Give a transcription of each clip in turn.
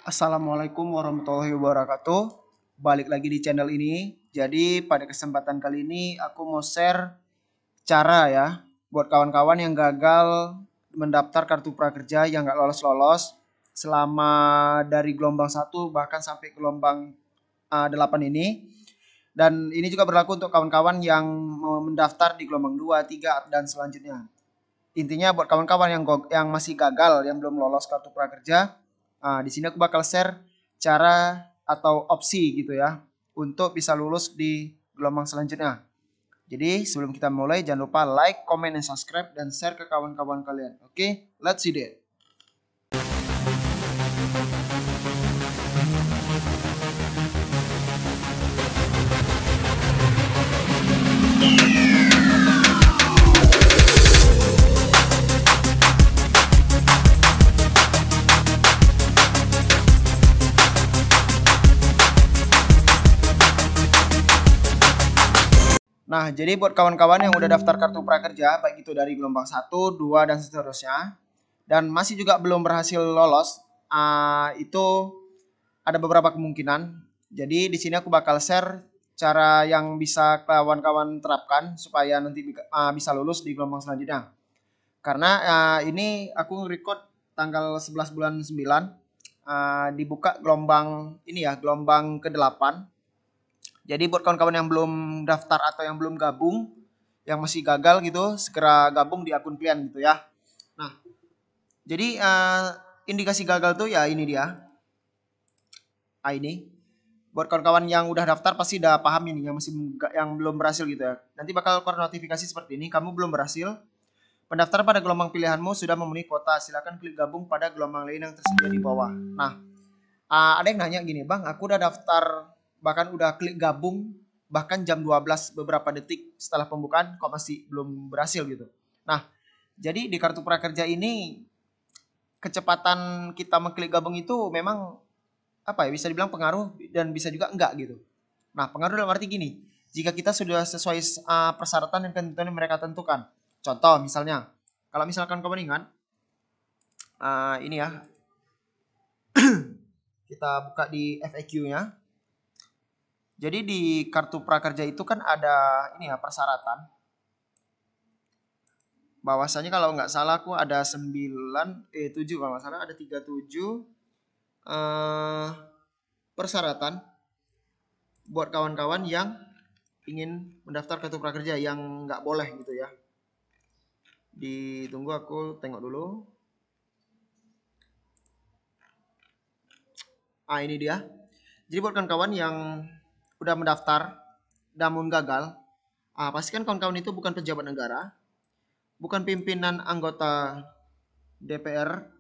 Assalamualaikum warahmatullahi wabarakatuh. Balik lagi di channel ini. Jadi pada kesempatan kali ini aku mau share cara ya buat kawan-kawan yang gagal mendaftar kartu prakerja yang nggak lolos-lolos selama dari gelombang 1 bahkan sampai gelombang 8 ini. Dan ini juga berlaku untuk kawan-kawan yang mau mendaftar di gelombang 2, 3 dan selanjutnya. Intinya buat kawan-kawan yang masih gagal, yang belum lolos kartu prakerja, di sini aku bakal share cara atau opsi gitu ya untuk bisa lulus di gelombang selanjutnya. Jadi sebelum kita mulai jangan lupa like, comment, dan subscribe dan share ke kawan-kawan kalian. Oke, let's see that. Nah, jadi buat kawan-kawan yang udah daftar kartu prakerja, baik itu dari gelombang 1, 2, dan seterusnya, dan masih juga belum berhasil lolos, itu ada beberapa kemungkinan. Jadi di sini aku bakal share cara yang bisa kawan-kawan terapkan supaya nanti bisa lulus di gelombang selanjutnya. Karena ini aku record tanggal 11 bulan 9, dibuka gelombang ini ya, gelombang ke-8. Jadi buat kawan-kawan yang belum daftar atau yang belum gabung, yang masih gagal gitu, segera gabung di akun kalian gitu ya. Nah, jadi indikasi gagal tuh ya ini dia. Ini. Buat kawan-kawan yang udah daftar pasti udah paham ini, yang belum berhasil gitu ya. Nanti bakal keluar notifikasi seperti ini, kamu belum berhasil. Pendaftar pada gelombang pilihanmu sudah memenuhi kuota. Silakan klik gabung pada gelombang lain yang tersedia di bawah. Nah, ada yang nanya gini, Bang, aku udah daftar, bahkan udah klik gabung, bahkan jam 12 beberapa detik setelah pembukaan, kok masih belum berhasil gitu. Nah, jadi di kartu prakerja ini, kecepatan kita mengklik gabung itu memang, apa ya, bisa dibilang pengaruh dan bisa juga enggak gitu. Nah, pengaruh dalam arti gini, jika kita sudah sesuai persyaratan dan ketentuan yang mereka tentukan. Contoh misalnya, kalau misalkan kamu ingat, ini ya, kita buka di FAQ-nya. Jadi di kartu prakerja itu kan ada ini ya persyaratan. Bahwasanya kalau nggak salah aku ada 7 kalau nggak salah ada 37 persyaratan buat kawan-kawan yang ingin mendaftar kartu prakerja yang nggak boleh gitu ya. Ditunggu aku tengok dulu. Ini dia. Jadi buat kawan-kawan yang udah mendaftar namun gagal, pastikan kawan-kawan itu bukan pejabat negara, bukan pimpinan anggota DPR,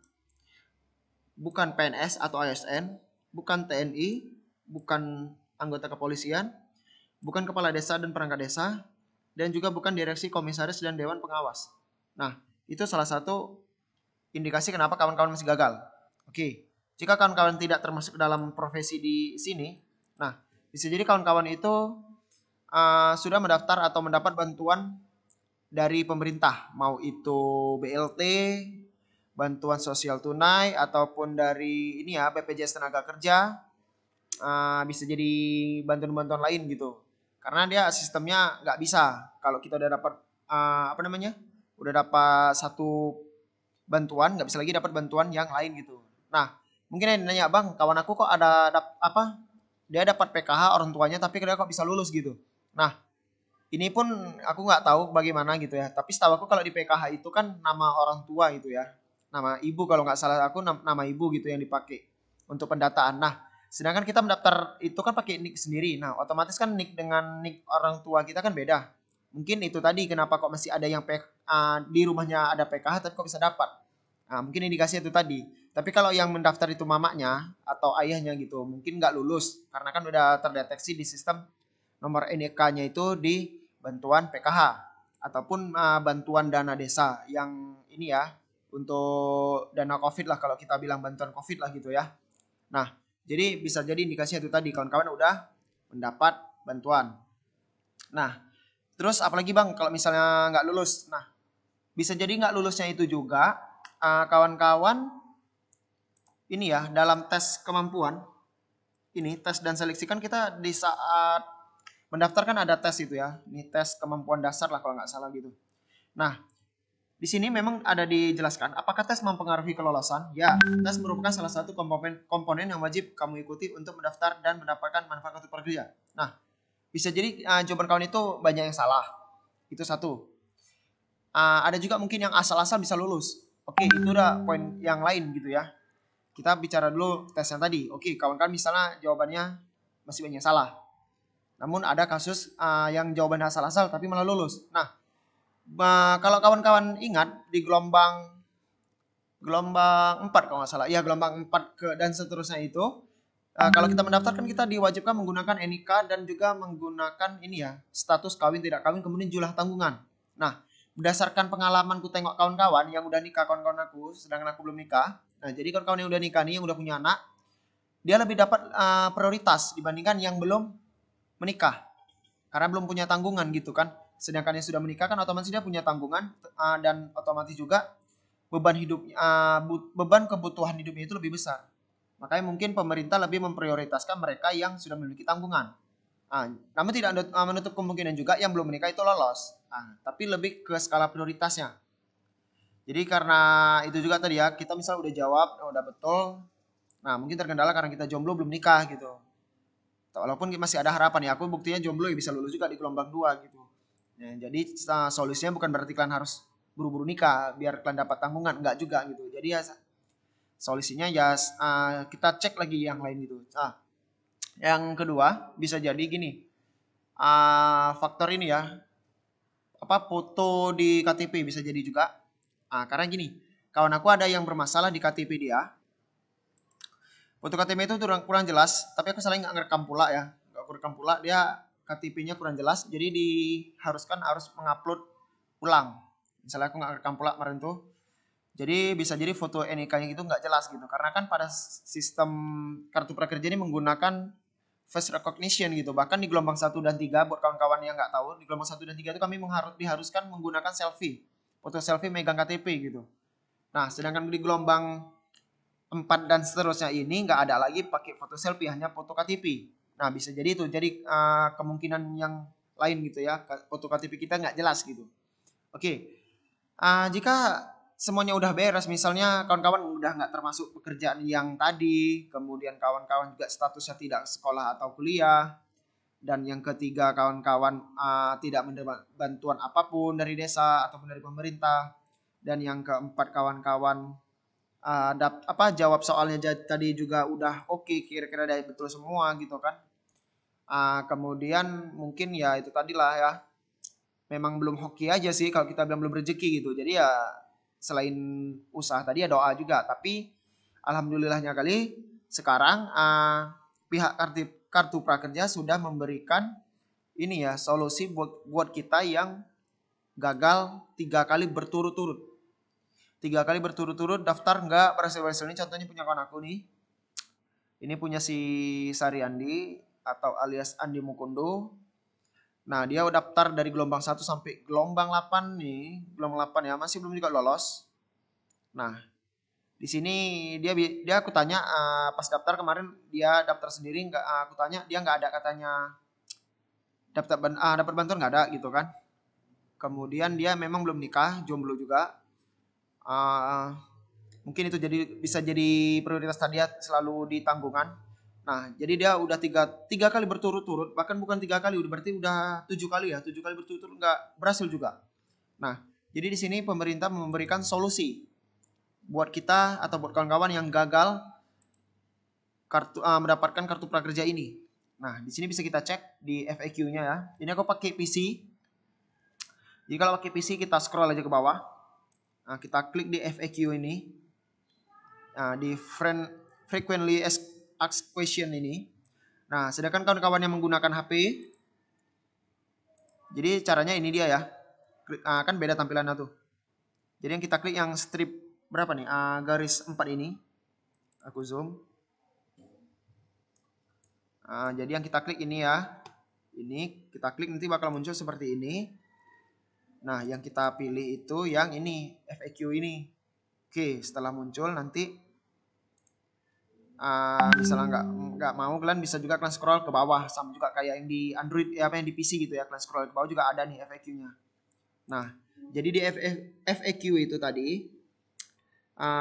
bukan PNS atau ASN, bukan TNI, bukan anggota kepolisian, bukan kepala desa dan perangkat desa, dan juga bukan direksi, komisaris, dan dewan pengawas. Nah, itu salah satu indikasi kenapa kawan-kawan masih gagal. Oke, jika kawan-kawan tidak termasuk dalam profesi di sini, nah bisa jadi kawan-kawan itu sudah mendaftar atau mendapat bantuan dari pemerintah, mau itu BLT, bantuan sosial tunai, ataupun dari ini ya BPJS Tenaga Kerja, bisa jadi bantuan-bantuan lain gitu. Karena dia sistemnya nggak bisa kalau kita udah dapat udah dapat satu bantuan, nggak bisa lagi dapat bantuan yang lain gitu. Nah, mungkin yang nanya, Bang, kawan aku kok ada dia dapat PKH orang tuanya tapi dia kok bisa lulus gitu. Nah, ini pun aku nggak tahu bagaimana gitu ya. Tapi setahu aku kalau di PKH itu kan nama orang tua gitu ya. Nama ibu kalau nggak salah aku nama ibu gitu yang dipakai untuk pendataan. Nah, sedangkan kita mendaftar itu kan pakai nick sendiri. Nah, otomatis kan nick dengan nick orang tua kita kan beda. Mungkin itu tadi kenapa kok masih ada yang di rumahnya ada PKH tapi kok bisa dapat. Nah, mungkin indikasi itu tadi. Tapi kalau yang mendaftar itu mamanya atau ayahnya gitu, mungkin nggak lulus karena kan udah terdeteksi di sistem nomor NIK-nya itu di bantuan PKH ataupun bantuan dana desa yang ini ya untuk dana COVID lah kalau kita bilang bantuan COVID lah gitu ya. Nah, jadi bisa jadi indikasinya itu tadi kawan-kawan udah mendapat bantuan. Nah, terus apalagi Bang kalau misalnya nggak lulus? Nah, bisa jadi nggak lulusnya itu juga kawan-kawan ini ya, dalam tes kemampuan, ini tes dan seleksi kan kita di saat mendaftarkan ada tes itu ya. Ini tes kemampuan dasar lah kalau nggak salah gitu. Nah, di sini memang ada dijelaskan apakah tes mempengaruhi kelolosan? Ya, tes merupakan salah satu komponen yang wajib kamu ikuti untuk mendaftar dan mendapatkan manfaat kartu prakerja. Nah, bisa jadi jawaban kawan itu banyak yang salah. Itu satu. Ada juga mungkin yang asal-asal bisa lulus. Oke, itu udah poin yang lain gitu ya. Kita bicara dulu tes yang tadi. Oke, kawan-kawan misalnya jawabannya masih banyak yang salah. Namun ada kasus yang jawabannya asal-asal tapi malah lulus. Nah, kalau kawan-kawan ingat di gelombang 4 kalau nggak salah. Ya, gelombang 4 dan seterusnya itu kalau kita mendaftarkan kita diwajibkan menggunakan NIK dan juga menggunakan ini ya, status kawin tidak kawin kemudian jumlah tanggungan. Nah, berdasarkan pengalamanku tengok kawan-kawan yang udah nikah kawan-kawan aku, sedangkan aku belum nikah. Nah, jadi kawan-kawan yang udah nikah nih, yang udah punya anak, dia lebih dapat prioritas dibandingkan yang belum menikah. Karena belum punya tanggungan gitu kan. Sedangkan yang sudah menikah kan otomatis dia punya tanggungan dan otomatis juga beban kebutuhan hidupnya itu lebih besar. Makanya mungkin pemerintah lebih memprioritaskan mereka yang sudah memiliki tanggungan. Namun tidak menutup kemungkinan juga yang belum menikah itu lolos. Tapi lebih ke skala prioritasnya. Jadi karena itu juga tadi ya, kita misal udah jawab, udah betul. Nah mungkin terkendala karena kita jomblo belum nikah gitu. Walaupun masih ada harapan ya, aku buktinya jomblo ya bisa lulus juga di gelombang 2 gitu. Ya, jadi solusinya bukan berarti kalian harus buru-buru nikah biar kalian dapat tanggungan, enggak juga gitu. Jadi ya solusinya ya kita cek lagi yang lain gitu. Yang kedua bisa jadi gini, faktor ini ya, foto di KTP bisa jadi juga. Karena gini, kawan aku ada yang bermasalah di KTP dia. Foto KTP itu kurang jelas, tapi aku salah nggak ngerekam pula ya, nggak aku rekam pula, dia KTP-nya kurang jelas, jadi harus mengupload ulang. Misalnya aku nggak rekam pula kemarin tuh, jadi bisa jadi foto NIK-nya itu nggak jelas gitu, karena kan pada sistem kartu prakerja ini menggunakan face recognition gitu. Bahkan di gelombang 1 dan 3 buat kawan-kawan yang nggak tahu, di gelombang 1 dan 3 itu kami diharuskan menggunakan selfie, foto selfie megang KTP gitu. Nah, sedangkan di gelombang 4 dan seterusnya ini nggak ada lagi pakai foto selfie, hanya foto KTP. Nah, bisa jadi itu. Jadi kemungkinan yang lain gitu ya, foto KTP kita nggak jelas gitu. Oke, jika semuanya udah beres, misalnya kawan-kawan udah nggak termasuk pekerjaan yang tadi, kemudian kawan-kawan juga statusnya tidak sekolah atau kuliah, dan yang ketiga kawan-kawan tidak menerima bantuan apapun dari desa ataupun dari pemerintah, dan yang keempat kawan-kawan jawab soalnya tadi juga udah oke, kira-kira dari betul semua gitu kan. Kemudian mungkin ya itu tadilah ya, memang belum hoki aja sih kalau kita bilang belum rezeki gitu. Jadi ya selain usaha tadi ya doa juga. Tapi alhamdulillahnya kali sekarang pihak kartu prakerja sudah memberikan ini ya solusi buat kita yang gagal 3 kali berturut-turut. 3 kali berturut-turut daftar nggak berhasil-berhasil. Ini contohnya punya kawan aku nih. Ini punya si Sariandi atau alias Andi Mukundo. Nah, dia daftar dari gelombang 1 sampai gelombang 8 nih. Gelombang 8 ya, masih belum juga lolos. Nah, di sini dia aku tanya pas daftar kemarin dia daftar sendiri nggak, aku tanya dia nggak ada katanya dapat bantuan nggak ada gitu kan. Kemudian dia memang belum nikah, jomblo juga. Mungkin itu bisa jadi prioritas tadi ya, selalu di tanggungan. Nah, jadi dia udah tiga kali berturut-turut, bahkan bukan 3 kali, berarti udah 7 kali ya, 7 kali berturut-turut nggak berhasil juga. Nah, jadi di sini pemerintah memberikan solusi buat kita atau buat kawan-kawan yang gagal mendapatkan kartu prakerja ini. Nah, di sini bisa kita cek di FAQ-nya ya. Ini aku pakai PC. Jadi kalau pakai PC kita scroll aja ke bawah. Nah, kita klik di FAQ ini. Di frequently asked question ini. Nah, sedangkan kawan-kawan yang menggunakan HP, jadi caranya ini dia ya. Kan beda tampilannya tuh. Jadi yang kita klik yang strip berapa nih? Garis 4 ini. Aku zoom. Jadi yang kita klik ini ya. Ini kita klik nanti bakal muncul seperti ini. Nah, yang kita pilih itu yang ini, FAQ ini. Oke, setelah muncul nanti Misalnya nggak mau, kalian bisa juga kalian scroll ke bawah, sama juga kayak yang di Android ya, apa yang di PC gitu ya, kalian scroll ke bawah juga ada nih FAQ-nya. Nah, jadi di FAQ itu tadi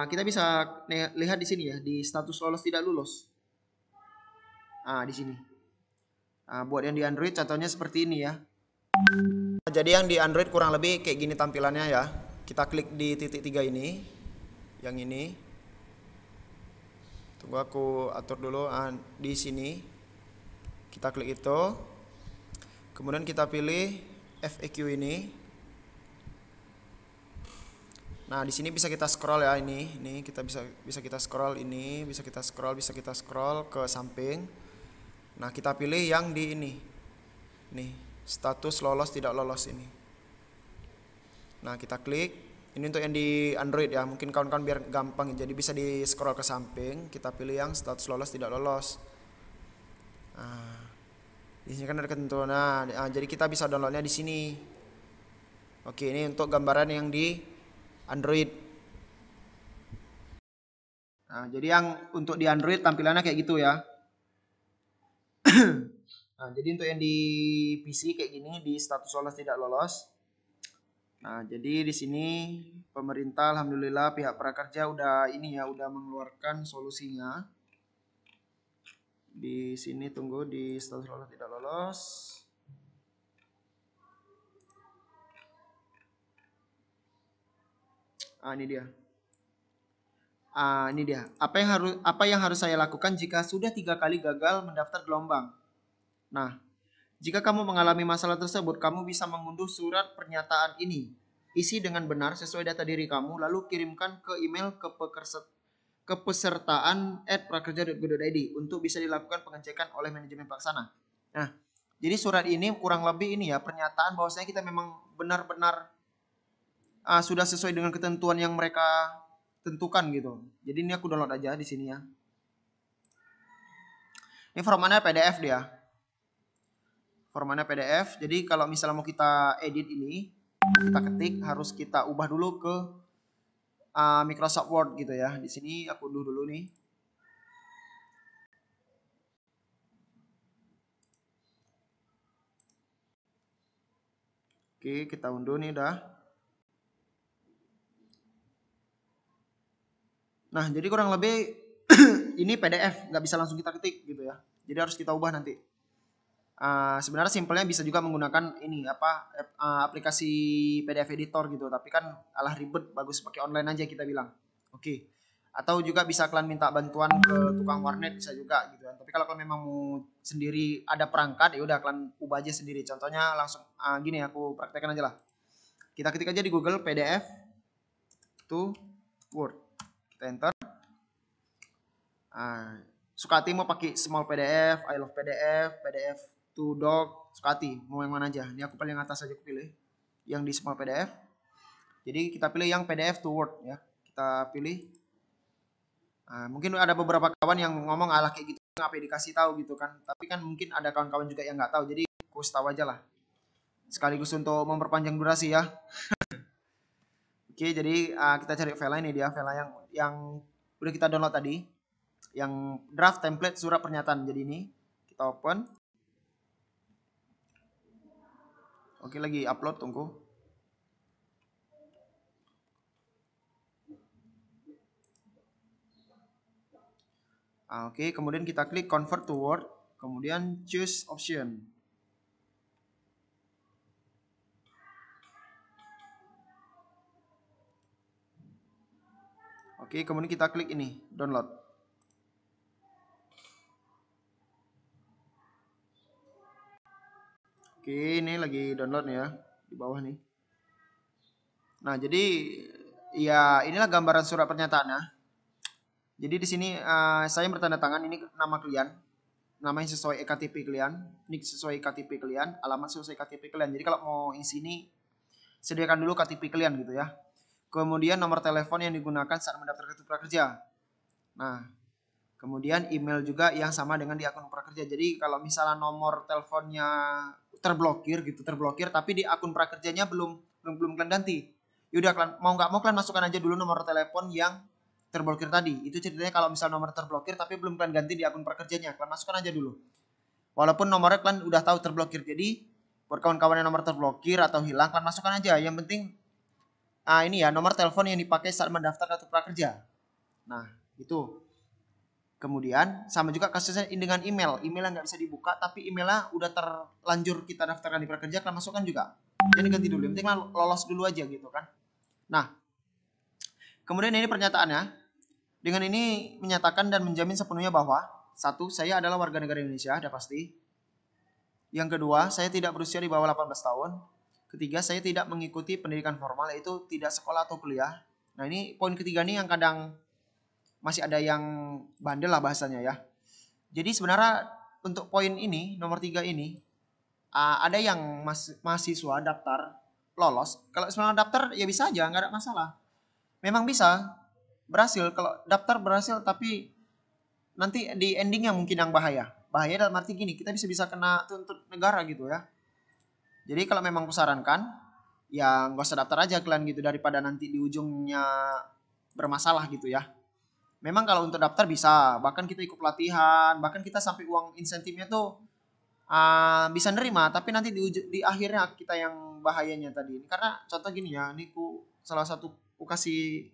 kita bisa lihat di sini ya, di status lolos tidak lulus. Di sini. Buat yang di Android contohnya seperti ini ya. Jadi yang di Android kurang lebih kayak gini tampilannya ya. Kita klik di titik 3 ini, yang ini. Tunggu aku atur dulu. Di sini kita klik itu, kemudian kita pilih FAQ ini. Nah, di sini bisa kita scroll ya, ini kita bisa kita scroll ini, bisa kita scroll ke samping. Nah, kita pilih yang di ini. Nih, status lolos tidak lolos ini. Nah, kita klik. Ini untuk yang di Android ya, mungkin kawan-kawan biar gampang, jadi bisa di scroll ke samping, kita pilih yang status lolos tidak lolos. Di sini kan ada ketentuan. Jadi kita bisa downloadnya di sini. Oke, ini untuk gambaran yang di Android. Nah, jadi yang untuk di Android tampilannya kayak gitu ya. Nah, jadi untuk yang di PC kayak gini, di status lolos tidak lolos. Nah, jadi di sini pemerintah alhamdulillah pihak prakerja udah mengeluarkan solusinya. Di sini tunggu di status lolos tidak lolos. Ini dia. Ini dia. Apa yang harus saya lakukan jika sudah 3 kali gagal mendaftar gelombang? Nah, jika kamu mengalami masalah tersebut, kamu bisa mengunduh surat pernyataan ini. Isi dengan benar sesuai data diri kamu, lalu kirimkan ke email kepesertaan@prakerja.go.id untuk bisa dilakukan pengecekan oleh manajemen pelaksana. Nah, jadi surat ini kurang lebih ini ya, pernyataan bahwasanya kita memang benar-benar sudah sesuai dengan ketentuan yang mereka tentukan gitu. Jadi ini aku download aja di sini ya. Ini formatnya PDF dia. Formatnya PDF. Jadi kalau misalnya mau kita edit ini, kita ketik, harus kita ubah dulu ke Microsoft Word gitu ya. Di sini aku unduh dulu nih. Oke, kita unduh nih udah. Nah, jadi kurang lebih ini PDF, nggak bisa langsung kita ketik gitu ya. Jadi harus kita ubah nanti. Sebenarnya simpelnya bisa juga menggunakan ini aplikasi PDF editor gitu, tapi kan alah ribet, bagus pakai online aja kita bilang. Oke. Atau juga bisa kalian minta bantuan ke tukang warnet, bisa juga gitu kan. Tapi kalau kalian memang mau sendiri ada perangkat, ya udah kalian ubah aja sendiri. Contohnya langsung gini, aku praktekkan aja lah. Kita ketik aja di Google PDF to Word. Kita enter. Suka hati mau pakai small PDF, I love PDF, PDF to doc, suka hati mau yang mana aja. Ini aku paling atas aja aku pilih yang di small PDF. Jadi kita pilih yang PDF to Word ya. Kita pilih. Mungkin ada beberapa kawan yang ngomong alah kayak gitu ngapain dikasih tahu gitu kan. Tapi kan mungkin ada kawan-kawan juga yang nggak tahu. Jadi aku tahu aja lah. Sekaligus untuk memperpanjang durasi ya. Oke, jadi kita cari file ini dia, file yang udah kita download tadi. Yang draft template surat pernyataan. Jadi ini kita open. Oke, lagi upload, tunggu. Oke, kemudian kita klik convert to Word, kemudian choose option. Oke, kemudian kita klik ini, download. Oke, ini lagi download nih ya, di bawah nih. Nah, jadi ya inilah gambaran surat pernyataannya. Jadi di sini saya bertanda tangan, ini nama kalian, namanya sesuai ektp kalian, nick sesuai ektp kalian, alamat sesuai ektp kalian. Jadi kalau mau isi ini, sediakan dulu KTP kalian gitu ya. Kemudian nomor telepon yang digunakan saat mendaftar kartu prakerja. Nah, kemudian email juga yang sama dengan di akun prakerja. Jadi kalau misalnya nomor teleponnya terblokir, tapi di akun prakerjanya belum kalian ganti. Yaudah, mau nggak mau kalian masukkan aja dulu nomor telepon yang terblokir tadi. Itu ceritanya kalau misal nomor terblokir tapi belum kalian ganti di akun prakerjanya, kalian masukkan aja dulu. Walaupun nomornya kalian udah tahu terblokir. Jadi buat kawan-kawan yang nomor terblokir atau hilang, kalian masukkan aja. Yang penting ini ya nomor telepon yang dipakai saat mendaftar kartu prakerja. Nah, itu. Kemudian sama juga kasusnya dengan email. Emailnya nggak bisa dibuka, tapi emailnya udah terlanjur kita daftarkan di prakerja, kalian masukkan juga. Jadi ganti dulu. Yang penting lolos dulu aja gitu kan. Nah, kemudian ini pernyataannya. Dengan ini menyatakan dan menjamin sepenuhnya bahwa satu, saya adalah warga negara Indonesia, sudah pasti. Yang kedua, saya tidak berusia di bawah 18 tahun. Ketiga, saya tidak mengikuti pendidikan formal, yaitu tidak sekolah atau kuliah. Nah, ini poin ketiga nih yang kadang masih ada yang bandel lah bahasanya ya. Jadi sebenarnya untuk poin ini, nomor 3 ini, ada yang mahasiswa daftar lolos. Kalau sebenarnya daftar ya bisa aja, nggak ada masalah. Memang bisa berhasil, kalau daftar berhasil tapi nanti di endingnya mungkin yang bahaya. Bahaya dalam arti gini, kita bisa kena tuntut negara gitu ya. Jadi kalau memang kusarankan, ya nggak usah daftar aja kalian gitu, daripada nanti di ujungnya bermasalah gitu ya. Memang kalau untuk daftar bisa, bahkan kita ikut pelatihan, bahkan kita sampai uang insentifnya tuh bisa nerima, tapi nanti di akhirnya kita yang bahayanya tadi. Karena contoh gini ya, ini salah satu kasih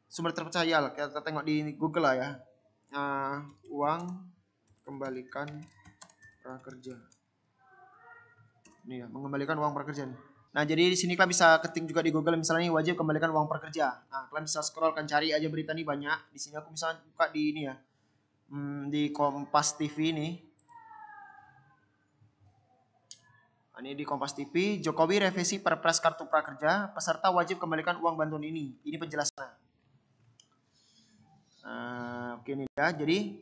sumber terpercaya lah, kita tengok di Google lah ya. Uang kembalikan prakerja. Ini ya, mengembalikan uang prakerja nih. Nah, jadi di sini kalian bisa ketik juga di Google misalnya wajib kembalikan uang prakerja. Nah, kalian bisa scroll kan cari aja berita nih banyak. Di sini aku misalnya buka di ini ya. Di Kompas TV ini. Ini di Kompas TV, Jokowi revisi Perpres Kartu Prakerja, peserta wajib kembalikan uang bantuan ini. Ini penjelasannya. Oke ini dah. Jadi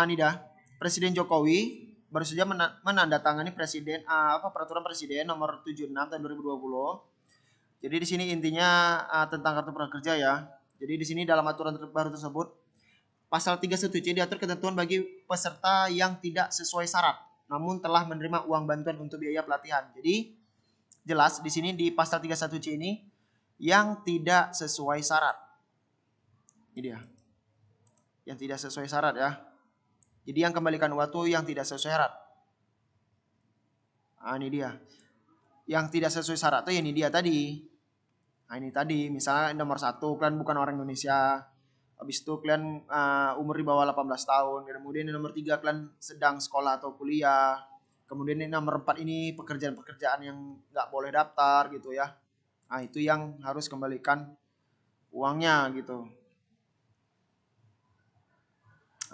ini dah. Presiden Jokowi baru saja menandatangani peraturan presiden nomor 76 tahun 2020. Jadi di sini intinya tentang kartu prakerja ya. Jadi di sini dalam aturan baru tersebut pasal 31C diatur ketentuan bagi peserta yang tidak sesuai syarat namun telah menerima uang bantuan untuk biaya pelatihan. Jadi jelas di sini di pasal 31C ini yang tidak sesuai syarat. Ini dia. Yang tidak sesuai syarat ya. Jadi yang kembalikan uang itu yang tidak sesuai syarat. Ini dia. Yang tidak sesuai syarat itu ini dia tadi. Ini tadi misalnya nomor 1 kalian bukan orang Indonesia. Habis itu kalian umur di bawah 18 tahun. Kemudian nomor 3 kalian sedang sekolah atau kuliah. Kemudian nomor 4 ini pekerjaan-pekerjaan yang nggak boleh daftar gitu ya. Nah itu yang harus kembalikan uangnya gitu.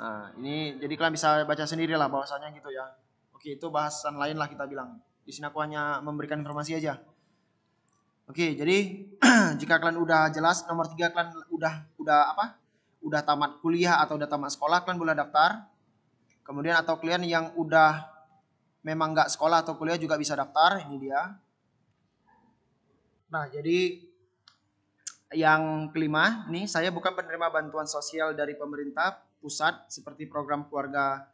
Nah, ini jadi kalian bisa baca sendiri lah bahwasanya gitu ya. Oke, itu bahasan lain lah kita bilang. Di sini aku hanya memberikan informasi aja. Oke, jadi jika kalian udah jelas nomor 3 kalian udah tamat kuliah atau udah tamat sekolah, kalian boleh daftar. Kemudian atau kalian yang udah memang nggak sekolah atau kuliah juga bisa daftar. Ini dia. Nah, jadi yang kelima, nih saya bukan penerima bantuan sosial dari pemerintah pusat seperti program keluarga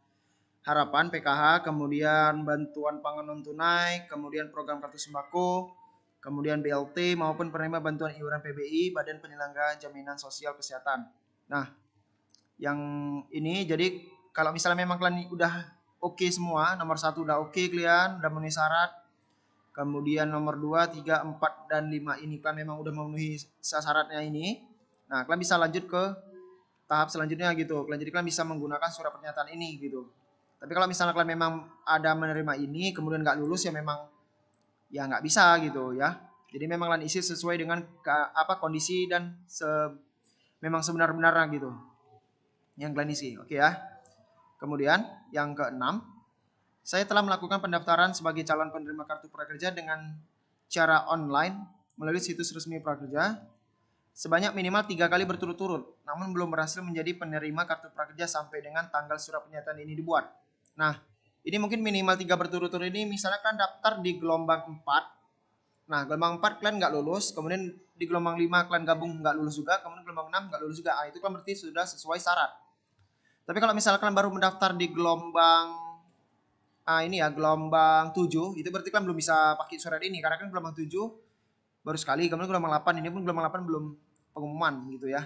harapan PKH, kemudian bantuan pangan non tunai, kemudian program kartu sembako, kemudian BLT maupun penerima bantuan iuran PBI, Badan Penyelenggara Jaminan Sosial Kesehatan. Nah, yang ini jadi kalau misalnya memang kalian udah oke semua, nomor 1 udah oke kalian, udah memenuhi syarat. Kemudian nomor 2, 3, 4 dan 5 ini kalian memang udah memenuhi syaratnya ini. Nah, kalian bisa lanjut ke tahap selanjutnya gitu. Jadi kalian bisa menggunakan surat pernyataan ini gitu. Tapi kalau misalnya kalian memang ada menerima ini kemudian nggak lulus ya memang ya nggak bisa gitu ya. Jadi memang kalian isi sesuai dengan kondisi dan memang sebenar-benarnya gitu. Yang kalian isi, oke ya. Kemudian yang keenam, saya telah melakukan pendaftaran sebagai calon penerima kartu prakerja dengan cara online melalui situs resmi prakerja sebanyak minimal 3 kali berturut-turut, namun belum berhasil menjadi penerima kartu prakerja sampai dengan tanggal surat pernyataan ini dibuat. Nah, ini mungkin minimal 3 berturut-turut ini misalnya kalian daftar di gelombang 4. Nah, gelombang 4 kalian nggak lulus, kemudian di gelombang 5 kalian gabung nggak lulus juga, kemudian gelombang 6 nggak lulus juga. Nah, itu kan berarti sudah sesuai syarat. Tapi kalau misalnya kalian baru mendaftar di gelombang gelombang 7, itu berarti kalian belum bisa pakai surat ini karena kan gelombang 7 baru sekali, kemudian gelombang 8 ini pun gelombang 8 belum pengumuman gitu ya.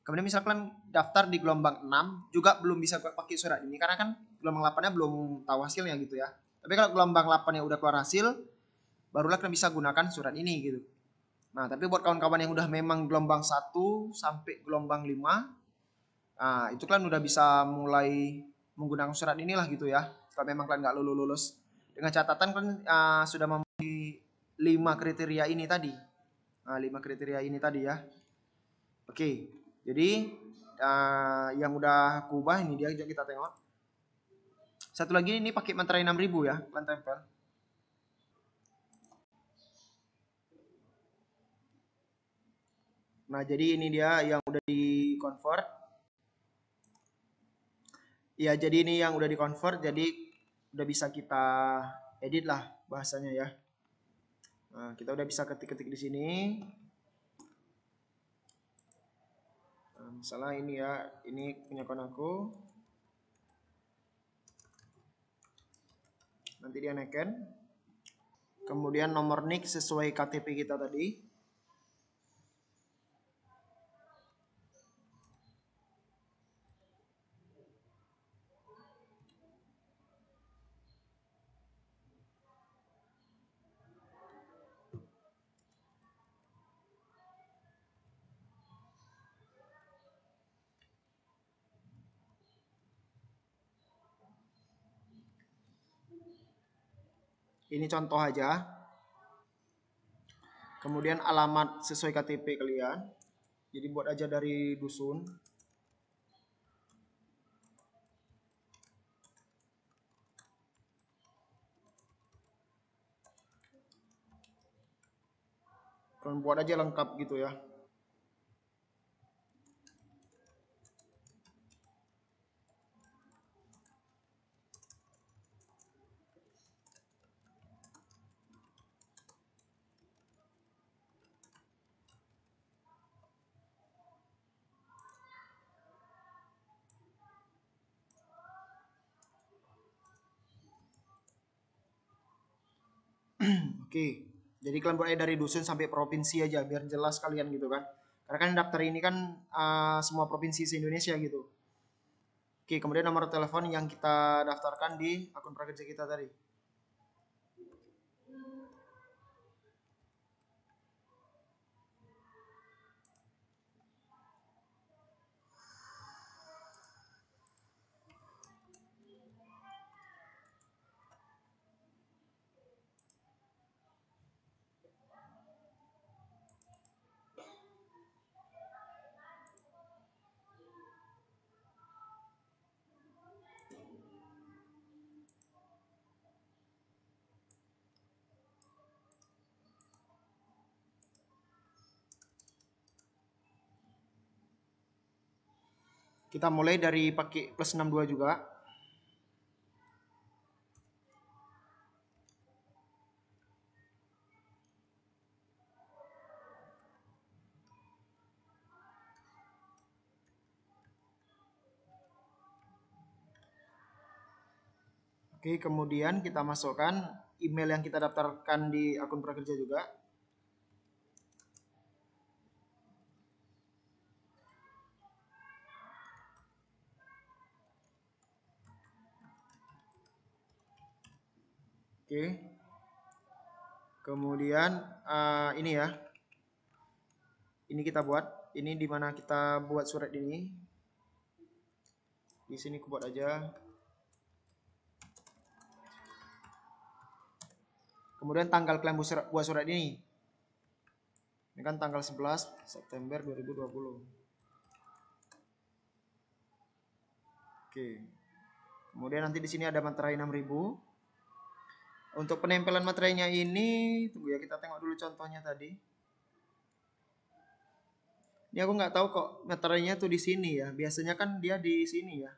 Kemudian misalkan daftar di gelombang 6 juga belum bisa pakai surat ini karena kan gelombang 8-nya belum tahu hasilnya gitu ya. Tapi kalau gelombang 8-nya udah keluar hasil, barulah kalian bisa gunakan surat ini gitu. Nah, tapi buat kawan-kawan yang udah memang gelombang 1 sampai gelombang 5, nah itu kalian udah bisa mulai menggunakan surat inilah gitu ya. Kalau memang kalian nggak lulus. Dengan catatan kalian sudah memenuhi 5 kriteria ini tadi. Nah, 5 kriteria ini tadi ya. Oke, jadi yang udah aku ubah ini dia kita tengok. Satu lagi ini pakai materai 6000 ya, kalian tempel. Nah, jadi ini dia yang udah di convert. Ya, jadi ini yang udah di convert, jadi udah bisa kita edit lah bahasanya ya. Nah, kita udah bisa ketik-ketik di sini. Nah, misalnya ini ya, ini punya akun aku. Nanti dia neken. Kemudian nomor NIK sesuai KTP kita tadi. Ini contoh aja. Kemudian alamat sesuai KTP kalian. Jadi buat aja dari dusun. Kalian buat aja lengkap gitu ya. Oke, jadi kalian mulai dari dusun sampai provinsi aja biar jelas kalian gitu kan. Karena kan daftar ini kan semua provinsi se-Indonesia gitu. Oke, kemudian nomor telepon yang kita daftarkan di akun prakerja kita tadi. Kita mulai dari pakai plus 62 juga. Oke, kemudian kita masukkan email yang kita daftarkan di akun prakerja juga. Oke. Kemudian ini ya. Ini kita buat. Ini dimana kita buat surat ini. Di sini aku buat aja. Kemudian tanggal kalian buat surat ini. Ini kan tanggal 11 September 2020. Oke. Kemudian nanti di sini ada materai 6000. Untuk penempelan materainya ini, tunggu ya kita tengok dulu contohnya tadi. Ini aku nggak tahu kok materainya tuh di sini ya. Biasanya kan dia di sini ya.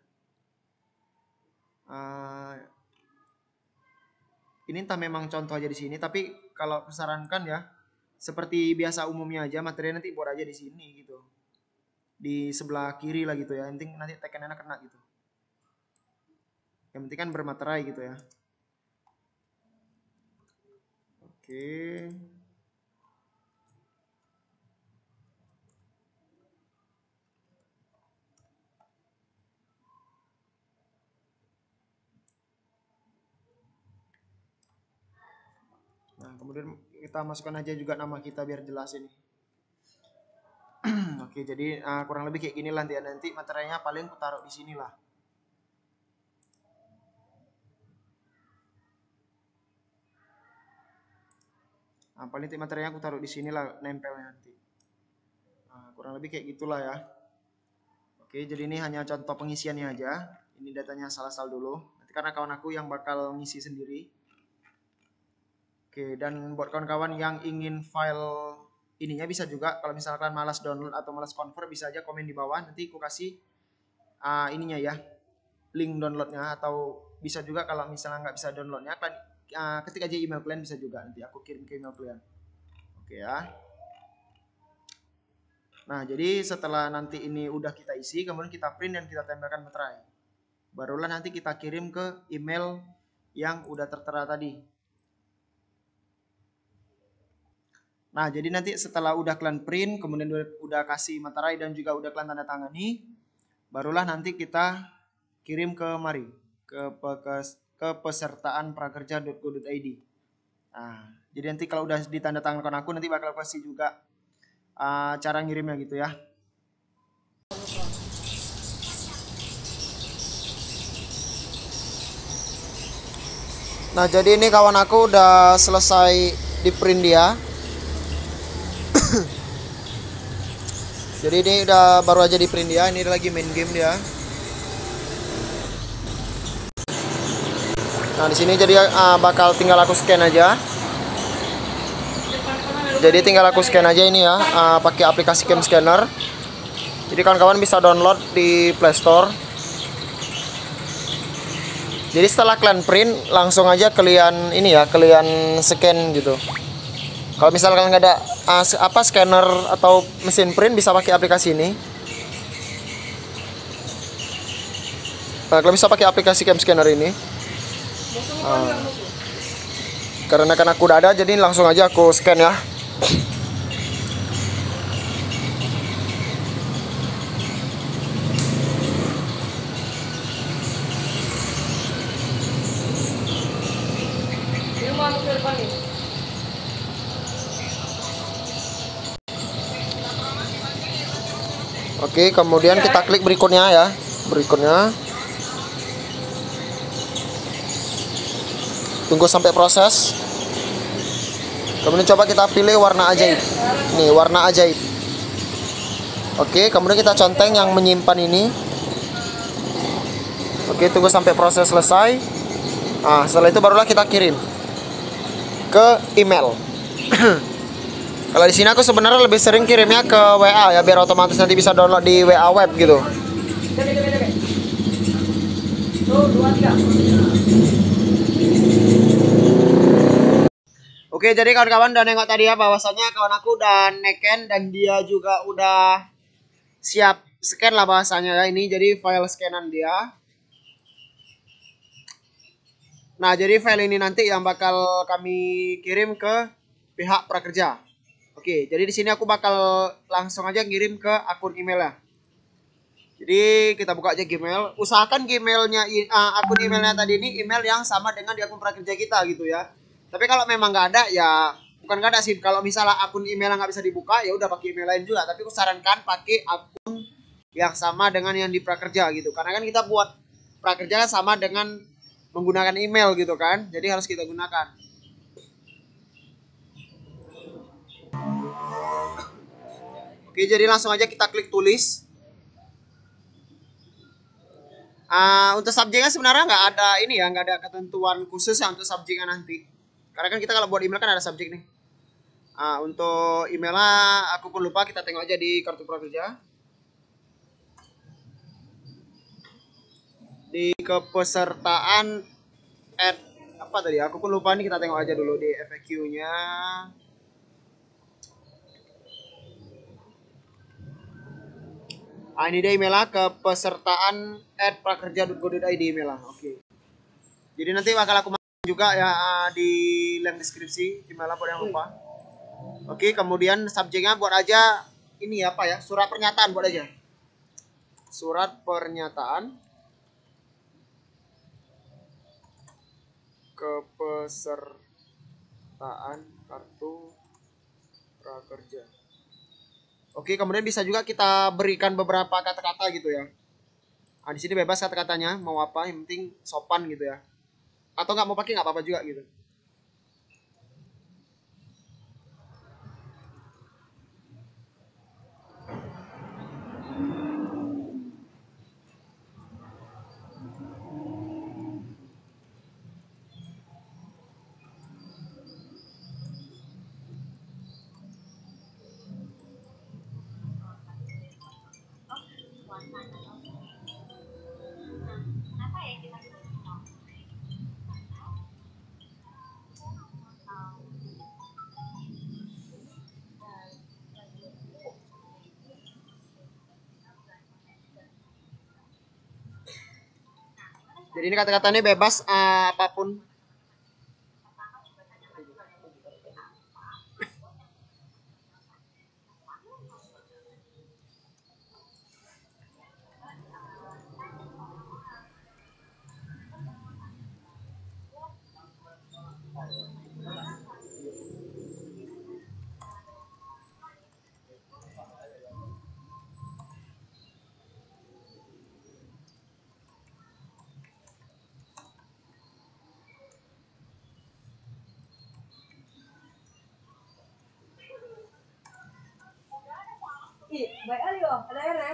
Ini entah memang contoh aja di sini, tapi kalau kusarankan ya, seperti biasa umumnya aja, materi nanti buat aja di sini gitu, di sebelah kiri lah gitu ya. Nanti tekanannya kena gitu. Yang penting kan bermaterai gitu ya. Oke. kemudian kita masukkan aja juga nama kita biar jelas ini. Oke, jadi kurang lebih kayak gini lah nanti materinya paling aku taruh di sini lah. Paling nanti materinya aku taruh di sini lah, nempelnya nanti. Kurang lebih kayak gitulah ya. Oke, jadi ini hanya contoh pengisiannya aja. Ini datanya salah dulu. Nanti karena kawan aku yang bakal ngisi sendiri. Oke, dan buat kawan-kawan yang ingin file ininya bisa juga, kalau misalkan malas download atau malas convert, bisa aja komen di bawah. Nanti aku kasih ininya ya, link downloadnya, atau bisa juga kalau misalnya nggak bisa downloadnya, kalian ketik aja email kalian bisa juga, nanti aku kirim ke email kalian. Oke ya. Nah, jadi setelah nanti ini udah kita isi, kemudian kita print dan kita tempelkan materai. Barulah nanti kita kirim ke email yang udah tertera tadi. Nah, jadi nanti setelah udah kalian print, kemudian udah kasih materai dan juga udah kalian tanda tangani, barulah nanti kita kirim ke mari, ke pesertaan prakerja.go.id. Nah, jadi nanti kalau udah ditandatangan aku, nanti bakal kasih juga cara ngirimnya gitu ya. Nah, jadi ini kawan aku udah selesai di print dia. Jadi ini udah baru aja di print dia, ini lagi main game dia. Nah, di sini jadi bakal tinggal aku scan aja. Jadi tinggal aku scan aja ini ya, pakai aplikasi Cam Scanner. Jadi kawan-kawan bisa download di Play Store. Jadi setelah kalian print, langsung aja kalian ini ya, kalian scan gitu. Kalau misalkan nggak ada scanner atau mesin print, bisa pakai aplikasi ini. Nah, kalian bisa pakai aplikasi Cam Scanner ini. Karena kan aku udah ada, jadi langsung aja aku scan ya. Oke, kemudian kita klik berikutnya ya. Berikutnya. Tunggu sampai proses. Kemudian coba kita pilih warna ajaib. Nih, warna ajaib. Oke, kemudian kita conteng yang menyimpan ini. Oke, tunggu sampai proses selesai. Nah, setelah itu barulah kita kirim ke email. Kalau di sini aku sebenarnya lebih sering kirimnya ke WA ya, biar otomatis nanti bisa download di WA web gitu. Oke, jadi kawan-kawan udah nengok tadi ya, bahwasannya kawan aku udah neken dan dia juga udah siap scan lah bahasanya ya. Ini jadi file scanan dia. Nah, jadi file ini nanti yang bakal kami kirim ke pihak prakerja. Oke, jadi di sini aku bakal langsung aja ngirim ke akun email ya. Jadi kita buka aja Gmail. Usahakan Gmailnya, akun emailnya tadi ini email yang sama dengan di akun prakerja kita gitu ya. Tapi kalau memang nggak ada ya, bukan nggak ada sih. Kalau misalnya akun email nggak bisa dibuka, ya udah pakai email lain juga. Tapi aku sarankan pakai akun yang sama dengan yang di prakerja gitu. Karena kan kita buat prakerja sama dengan menggunakan email gitu kan. Jadi harus kita gunakan. Oke, jadi langsung aja kita klik tulis. Untuk subjeknya sebenarnya nggak ada ini ya, nggak ada ketentuan khusus ya untuk subjeknya nanti. Karena kan kita kalau buat email kan ada subjek nih. Untuk emailnya aku pun lupa, kita tengok aja di kartu prakerja. Di kepesertaan apa tadi? Aku pun lupa nih, kita tengok aja dulu di FAQ-nya. Ini dia emailnya, kepesertaan @prakerja.go.id emailnya. Oke. Jadi nanti bakal aku masukin juga ya di link deskripsi emailnya buat yang lupa. Oke, kemudian subjeknya buat aja ini apa ya? Surat pernyataan buat aja. Surat pernyataan kepesertaan penyertaan kartu prakerja. Oke, kemudian bisa juga kita berikan beberapa kata-kata gitu ya. Nah, di sini bebas kata-katanya, mau apa, yang penting sopan gitu ya. Atau nggak mau pakai nggak apa-apa juga gitu. Jadi ini kata-katanya bebas apapun. Baik ali oh, ada air ya?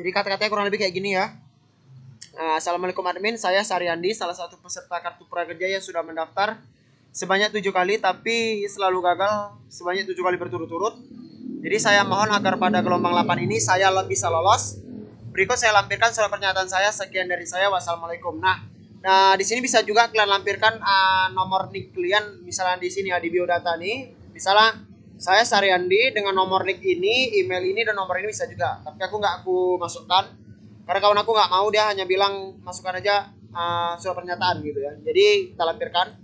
Jadi kata-katanya kurang lebih kayak gini ya. Assalamualaikum admin, saya Saryandi, salah satu peserta kartu prakerja yang sudah mendaftar sebanyak 7 kali, tapi selalu gagal sebanyak 7 kali berturut-turut. Jadi saya mohon agar pada gelombang 8 ini saya bisa lolos. Berikut saya lampirkan surat pernyataan saya. Sekian dari saya. Wassalamualaikum. Nah, di sini bisa juga kalian lampirkan nomor nick kalian. Misalnya di sini ya di biodata nih. Misalnya saya Saryandi dengan nomor nick ini, email ini dan nomor ini bisa juga. Tapi aku nggak aku masukkan karena kawan aku nggak mau, dia hanya bilang masukkan aja surat pernyataan gitu ya. Jadi kita lampirkan.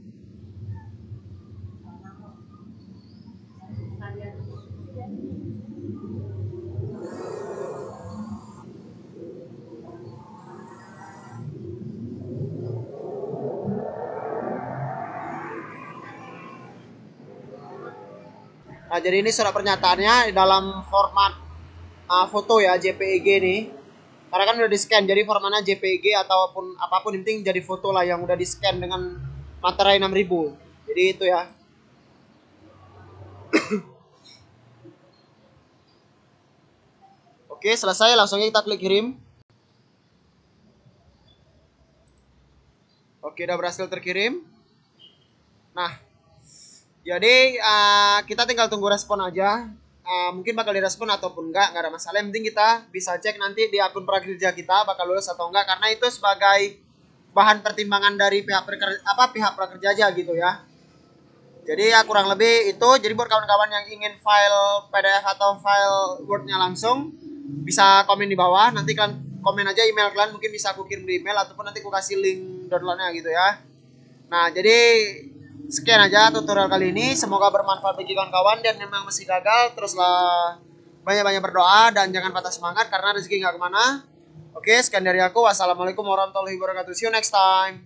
Nah, jadi ini surat pernyataannya dalam format foto ya, JPEG nih. Karena kan udah di scan, jadi formatnya JPEG ataupun apapun, yang penting jadi foto lah yang udah di scan dengan materai 6000. Jadi itu ya. Oke, selesai, langsung kita klik kirim. Oke, udah berhasil terkirim. Nah, jadi kita tinggal tunggu respon aja. Mungkin bakal direspon ataupun enggak ada masalah. Yang penting kita bisa cek nanti di akun prakerja kita bakal lulus atau enggak, karena itu sebagai bahan pertimbangan dari pihak prakerja aja gitu ya. Jadi ya kurang lebih itu. Jadi buat kawan-kawan yang ingin file PDF atau file Word-nya langsung, bisa komen di bawah. Nanti kalian komen aja email kalian, mungkin bisa aku kirim di email ataupun nanti aku kasih link downloadnya gitu ya. Nah, jadi sekian aja tutorial kali ini. Semoga bermanfaat bagi kawan-kawan, dan memang masih gagal, teruslah banyak-banyak berdoa dan jangan patah semangat karena rezeki nggak kemana. Oke, sekian dari aku. Wassalamualaikum warahmatullahi wabarakatuh. See you next time.